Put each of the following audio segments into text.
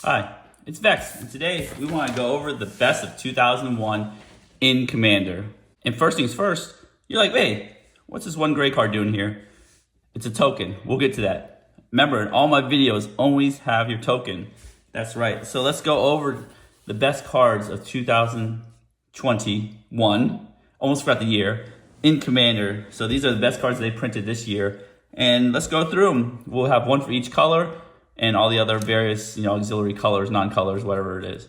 Hi, it's Vex, and today we want to go over the best of 2001 in Commander. And first things first, you're like, hey, what's this one gray card doing here? It's a token. We'll get to that. Remember, in all my videos, always have your token. That's right. So let's go over the best cards of 2021. Almost forgot the year. In Commander. So these are the best cards they printed this year. And let's go through them. We'll have one for each color and all the other various, auxiliary colors, non-colors, whatever it is.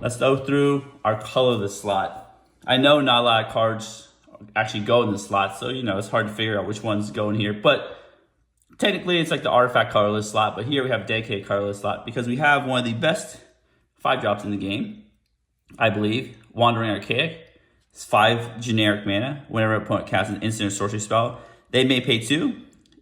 Let's go through our colorless slot. I know not a lot of cards actually go in the slot, so it's hard to figure out which ones go in here. But technically, it's like the artifact colorless slot. But here we have dedicated colorless slot because we have one of the best 5-drops in the game, I believe. Wandering Archaic. It's 5 generic mana. Whenever an opponent casts an instant or sorcery spell, they may pay 2.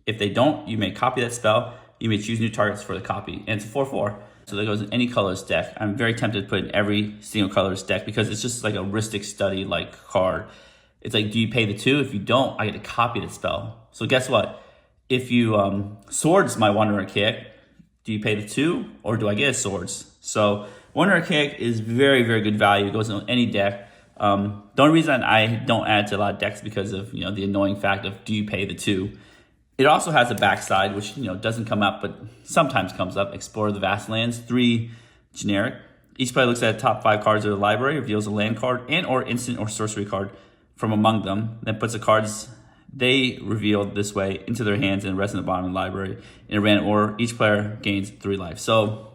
If they don't, you may copy that spell. You may choose new targets for the copy. And it's a 4/4. So that goes in any colorless deck. I'm very tempted to put in every single colorless deck because it's just like a Ristic Study like card. It's like, do you pay the 2? If you don't, I get to copy the spell. So guess what? If you swords my Wandering Archaic, do you pay the 2 or do I get a swords? So Wandering Archaic is very, very good value. It goes in any deck. The only reason I don't add to a lot of decks because of the annoying fact of do you pay the 2. It also has a backside, which doesn't come up, but sometimes comes up. Explore the Vast Lands, 3 generic. Each player looks at the top 5 cards of the library, reveals a land card and or instant or sorcery card from among them, then puts the cards they revealed this way into their hands and rest in the bottom of the library in a random order. Each player gains 3 life. So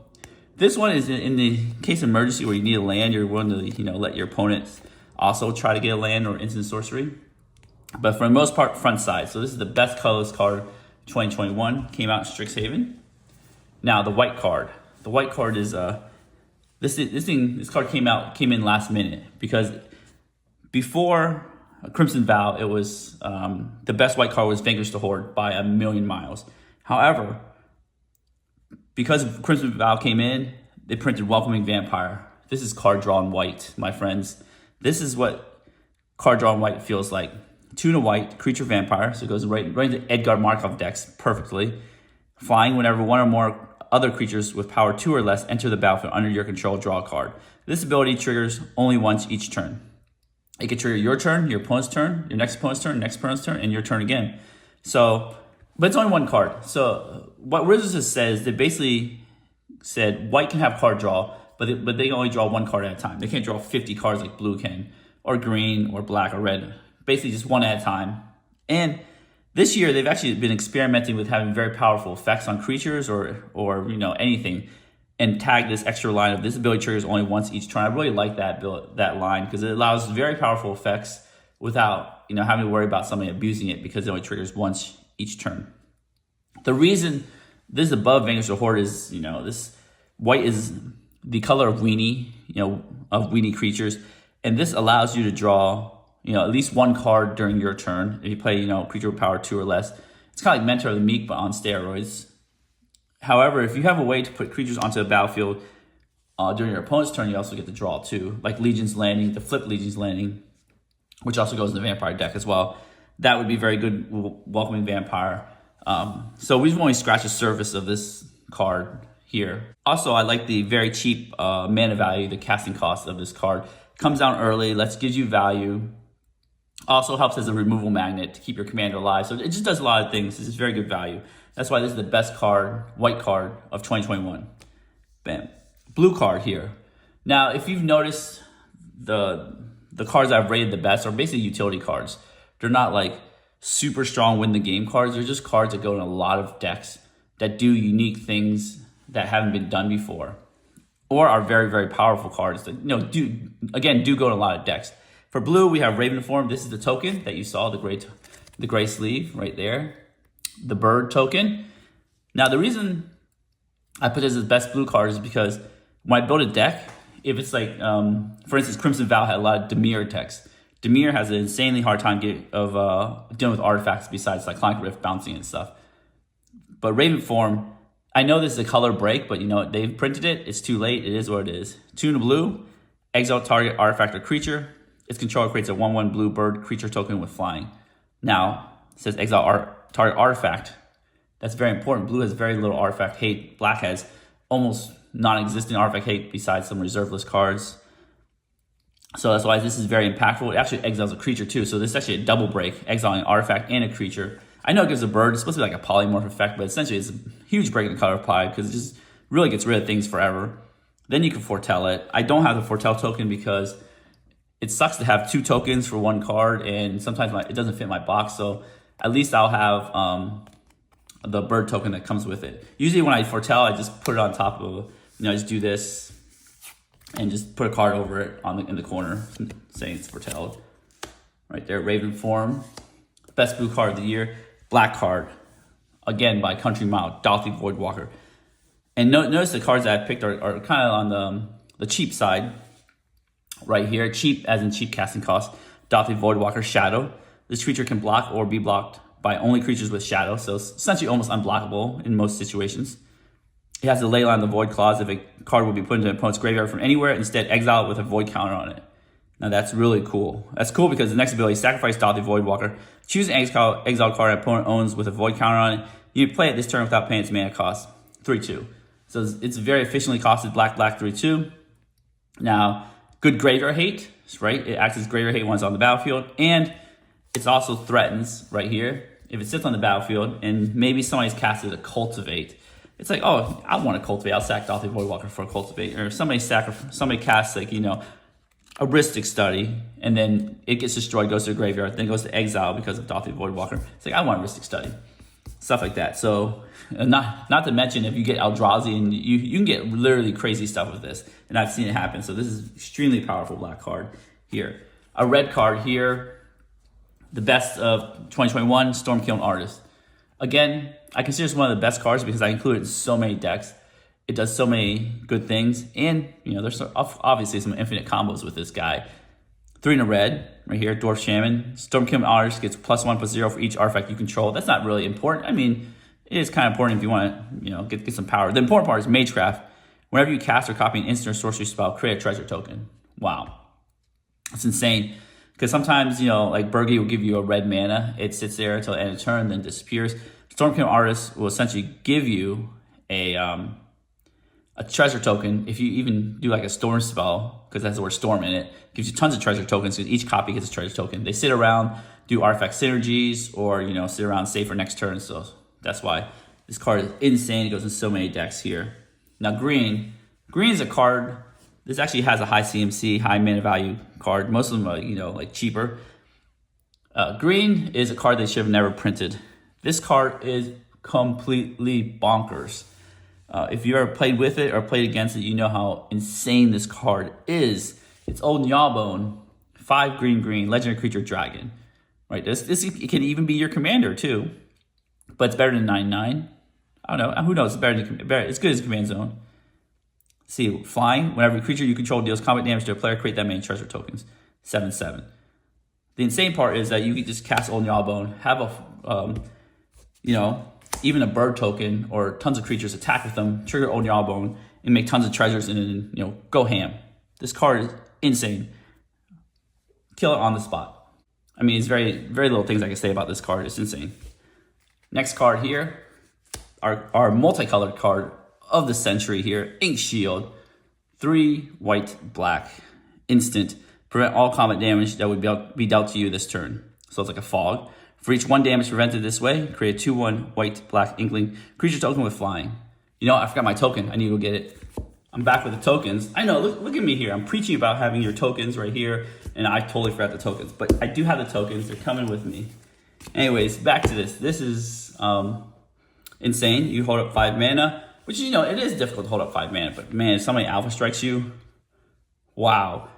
this one is in the case of emergency where you need a land, you're willing to let your opponents also try to get a land or instant sorcery. But for the most part, front side. So this is the best colorless card 2021. Came out in Strixhaven. Now the white card. The white card is this card came in last minute because before Crimson Vow, it was the best white card was Vanquish the Horde by a million miles. However, because Crimson Vow came in, they printed Welcoming Vampire. This is card draw in white, my friends. This is what card draw in white feels like. 2 and a white, creature vampire, so it goes right into Edgar Markov decks perfectly. Flying whenever one or more other creatures with power 2 or less enter the battlefield under your control, draw a card. This ability triggers only once each turn. It can trigger your turn, your opponent's turn, your next opponent's turn, next opponent's turn, and your turn again. So, but it's only one card. So what Wizards has said is they basically said white can have card draw, but they can only draw 1 card at a time. They can't draw 50 cards like blue can, or green, or black, or red. Basically just 1 at a time. And this year they've actually been experimenting with having very powerful effects on creatures or anything, and tag this extra line of this ability triggers only once each turn. I really like that line because it allows very powerful effects without having to worry about somebody abusing it because it only triggers once each turn. The reason this is above Vanquish the Horde is this white is the color of weenie, of weenie creatures, and this allows you to draw at least 1 card during your turn. If you play, creature with power 2 or less. It's kind of like Mentor of the Meek, but on steroids. However, if you have a way to put creatures onto the battlefield during your opponent's turn, you also get to draw 2. Like Legion's Landing, the flip Legion's Landing, which also goes in the Vampire deck as well. That would be very good, Welcoming Vampire. So we've only scratched the surface of this card here. Also, I like the very cheap mana value, the casting cost of this card. Comes down early, gives you value. Also helps as a removal magnet to keep your commander alive. So it just does a lot of things. This is very good value. That's why this is the best card, white card of 2021. Bam. Blue card here. Now, if you've noticed, the cards I've rated the best are basically utility cards. They're not like super strong win the game cards. They're just cards that go in a lot of decks that do unique things that haven't been done before. Or are very, very powerful cards that do go in a lot of decks. For blue, we have Raven Form. This is the token that you saw, the gray sleeve right there. The bird token. Now, the reason I put this as the best blue card is because when I build a deck, if it's like, for instance, Crimson Vow had a lot of Dimir text. Dimir has an insanely hard time dealing with artifacts besides like Cyclonic Rift bouncing and stuff. But Raven Form, I know this is a color break, but they've printed it. It's too late. It is what it is. 2 in blue, exile target artifact or creature. Its controller creates a 1/1 blue bird creature token with flying. Now, it says exile target artifact. That's very important. Blue has very little artifact hate. Black has almost non-existent artifact hate besides some reserve list cards. So that's why this is very impactful. It actually exiles a creature too. So this is actually a double break, exiling an artifact and a creature. I know it gives a bird. It's supposed to be like a polymorph effect, but essentially it's a huge break in the color pie because it just really gets rid of things forever. Then you can foretell it. I don't have the foretell token because it sucks to have 2 tokens for 1 card, and sometimes it doesn't fit my box. So at least I'll have the bird token that comes with it. Usually when I foretell, I just put it on top of, I just do this and just put a card over it in the corner saying it's foretelled. Right there, Raven form. Best blue card of the year. Black card. Again by Country Mile, Dolphy Voidwalker. And notice the cards that I picked are kind of on the cheap side. Right here, cheap as in cheap casting cost. Dolphy Voidwalker Shadow. This creature can block or be blocked by only creatures with Shadow, so it's essentially almost unblockable in most situations. It has the Leyline the Void clause. If a card will be put into an opponent's graveyard from anywhere, instead exile it with a Void counter on it. Now that's really cool. That's cool because the next ability, sacrifice Dolphy Voidwalker. Choose an exile card an opponent owns with a Void counter on it. You can play it this turn without paying its mana cost. 3/2. So it's very efficiently costed black 3/2. Now, good graveyard hate, right? It acts as graveyard hate when it's on the battlefield, and it also threatens right here. If it sits on the battlefield and maybe somebody's casted a Cultivate, it's like, oh, I want to Cultivate. I'll sack Dolphy Voidwalker for a Cultivate. Or if somebody casts like, a Ristic Study, and then it gets destroyed, goes to the graveyard, then goes to exile because of Dolphy Voidwalker. It's like, I want a Ristic Study. Stuff like that. So not to mention if you get Eldrazi, and you can get literally crazy stuff with this. And I've seen it happen. So this is extremely powerful black card here. A red card here. The best of 2021, Stormkiln Artist. Again, I consider this one of the best cards because I include it in so many decks. It does so many good things. And, there's obviously some infinite combos with this guy. 3 in a red, right here, Dwarf Shaman. Stormkiln Artist gets +1/+0 for each artifact you control. That's not really important. I mean, it is kind of important if you want to, get some power. The important part is Magecraft. Whenever you cast or copy an instant or sorcery spell, create a treasure token. Wow. That's insane. Because sometimes, like Burgie will give you a red mana. It sits there until the end of the turn, then disappears. Stormkiln Artist will essentially give you a treasure token. If you even do like a storm spell, because that's the word storm in it, gives you tons of treasure tokens because each copy gets a treasure token. They sit around, do artifact synergies, or, sit around save for next turn. So that's why this card is insane. It goes in so many decks here. Now green. Green is a card. This actually has a high CMC, high mana value card. Most of them are, like cheaper. Green is a card they should have never printed. This card is completely bonkers. If you ever played with it or played against it, you know how insane this card is. It's Old Gnawbone, 5 green, legendary creature dragon. Right? This it can even be your commander too, but it's better than 9/9. I don't know. Who knows? It's good as Command Zone. See, flying. Whenever a creature you control deals combat damage to a player, create that many treasure tokens. 7/7. The insane part is that you can just cast Old Gnawbone, have a, even a bird token or tons of creatures attack with them, trigger Old Gnawbone, and make tons of treasures and then, go ham. This card is insane. Kill it on the spot. I mean, it's very, very little things I can say about this card. It's insane. Next card here, our multicolored card of the century here, Ink Shield. 3 white, black, instant. Prevent all combat damage that would be dealt to you this turn. So it's like a fog. For each 1 damage prevented this way, create a 2/1 white, black, inkling creature token with flying. I forgot my token. I need to go get it. I'm back with the tokens. I know, look at me here. I'm preaching about having your tokens right here, and I totally forgot the tokens. But I do have the tokens. They're coming with me. Anyways, back to this. This is insane. You hold up 5 mana. Which, it is difficult to hold up 5 mana, but man, if somebody alpha strikes you, wow.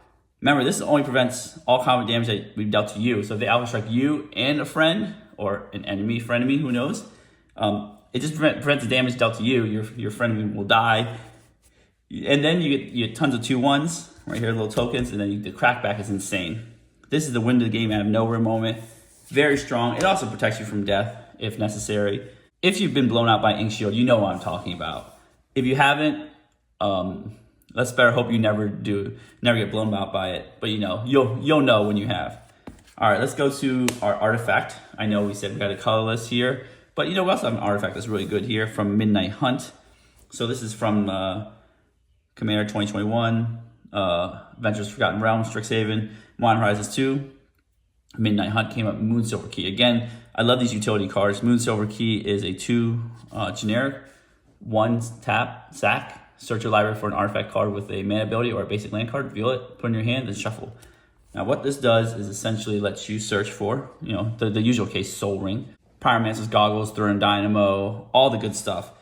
Remember, this only prevents all combat damage that we've dealt to you. So if they alpha strike you and a friend, or an enemy, frenemy, who knows? It just prevents the damage dealt to you. Your frenemy will die. And then you get tons of 2/1s, right here, little tokens, and then the crackback is insane. This is the win of the game out of nowhere moment. Very strong. It also protects you from death, if necessary. If you've been blown out by Ink Shield, you know what I'm talking about. If you haven't, let's better hope you never get blown out by it. But you'll know when you have. All right, let's go to our artifact. I know we said we got a colorless here, but we also have an artifact that's really good here from Midnight Hunt. So this is from Commander 2021, Adventures Forgotten Realms, Strixhaven, Modern Horizons 2, Midnight Hunt came up, Moon Silver Key. Again, I love these utility cards. Moon Silver Key is a 2 generic, 1 tap, sack, search your library for an artifact card with a mana ability or a basic land card, reveal it, put it in your hand, then shuffle. Now what this does is essentially lets you search for, the usual case, Soul Ring, Pyromancer's Goggles, Thurin Dynamo, all the good stuff.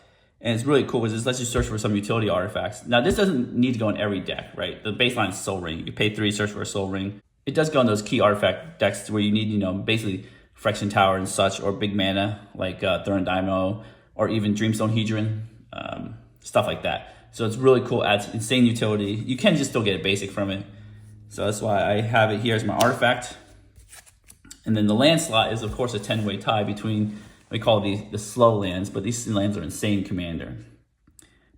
And it's really cool because it lets you search for some utility artifacts. Now this doesn't need to go in every deck, right? The baseline is Soul Ring. You pay 3, search for a Soul Ring. It does go in those key artifact decks where you need, basically Phyrexian Tower and such, or big mana like Thurin Dynamo, or even Dreamstone Hedron, stuff like that. So it's really cool, adds insane utility. You can just still get a basic from it. So that's why I have it here as my artifact. And then the land slot is, of course, a 10-way tie between, we call these the slow lands, but these lands are insane Commander.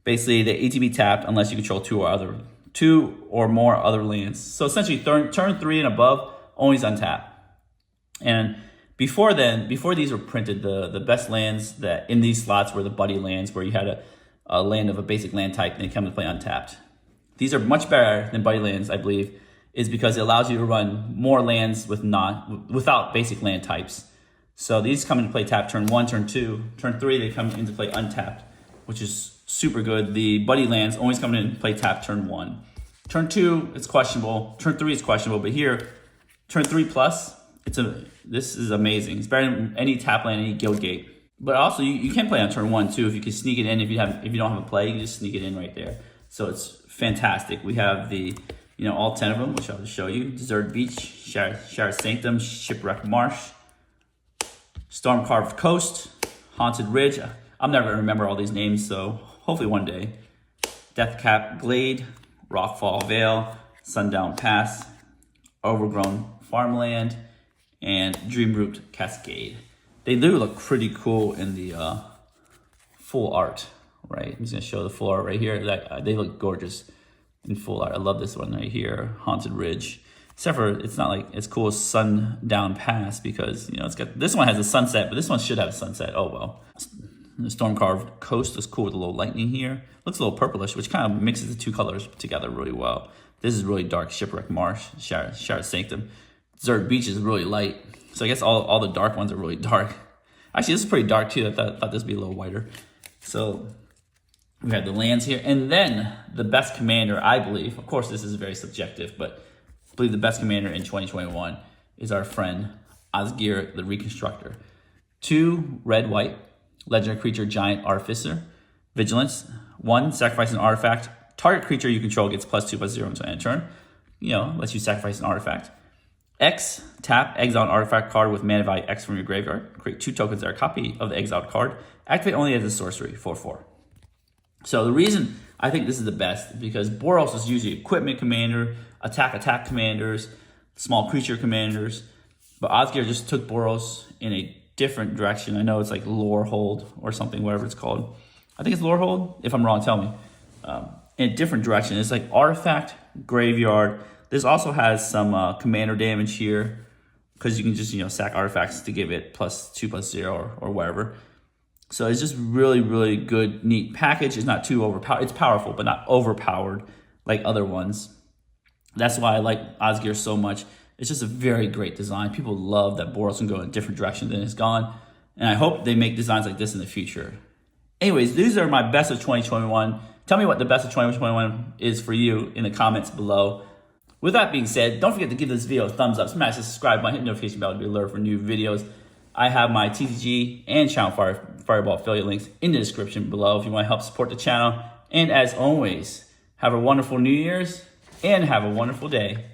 Basically, they ATB tapped unless you control 2 or more other lands. So essentially, turn 3 and above, always untap. And before these were printed, the best lands that in these slots were the buddy lands, where you had a land of a basic land type and they come to play untapped. These are much better than buddy lands, I believe, is because it allows you to run more lands without basic land types. So these come into play tap turn 1, turn 2, turn 3, they come into play untapped, which is super good. The buddy lands always come into play tap turn 1. Turn 2, it's questionable. Turn 3 is questionable, but here, turn 3 plus, this is amazing. It's better than any tap land, any guild gate. But also, you can play on turn 1 too. If you can sneak it in, if you don't have a play, you can just sneak it in right there. So it's fantastic. We have the all 10 of them, which I'll just show you. Deserted Beach, Shattered Sanctum, Shipwrecked Marsh, Storm Carved Coast, Haunted Ridge. I'm never gonna remember all these names, so hopefully one day. Deathcap Glade, Rockfall Vale, Sundown Pass, Overgrown Farmland, and Dreamroot Cascade. They do look pretty cool in the full art, right? I'm just gonna show the full art right here. They look gorgeous in full art. I love this one right here, Haunted Ridge. Except for it's not like as cool as Sundown Pass because it's got, this one has a sunset, but this one should have a sunset. Oh well. The Storm Carved Coast is cool with a little lightning here. Looks a little purplish, which kind of mixes the 2 colors together really well. This is really dark, Shipwrecked Marsh, Shattered Sanctum. Deserted Beach is really light. So I guess all the dark ones are really dark. Actually, this is pretty dark too. I thought this would be a little whiter. So we have the lands here. And then the best commander, I believe, of course this is very subjective, but I believe the best commander in 2021 is our friend Osgir the Reconstructor. 2 red-white, legendary creature, giant artificer, vigilance. 1, sacrifice an artifact. Target creature you control gets +2/+0 until end turn. Lets you sacrifice an artifact. X, tap, exile an artifact card with mana value X from your graveyard. Create 2 tokens that are a copy of the exiled card. Activate only as a sorcery, 4/4. So the reason I think this is the best is because Boros is usually equipment commander, attack commanders, small creature commanders. But Osgir just took Boros in a different direction. I know it's like Lore Hold or something, whatever it's called. I think it's Lore Hold. If I'm wrong, tell me. In a different direction. It's like artifact, graveyard. This also has some commander damage here because you can just sack artifacts to give it +2/+0 or whatever. So it's just really, really good, neat package. It's not too overpowered. It's powerful, but not overpowered like other ones. That's why I like Osgir so much. It's just a very great design. People love that Boros can go in a different direction than it's gone. And I hope they make designs like this in the future. Anyways, these are my best of 2021. Tell me what the best of 2021 is for you in the comments below. With that being said, don't forget to give this video a thumbs up, smash the subscribe button, hit the notification bell to be alerted for new videos. I have my TCG and Channel Fireball affiliate links in the description below if you want to help support the channel. And as always, have a wonderful New Year's and have a wonderful day.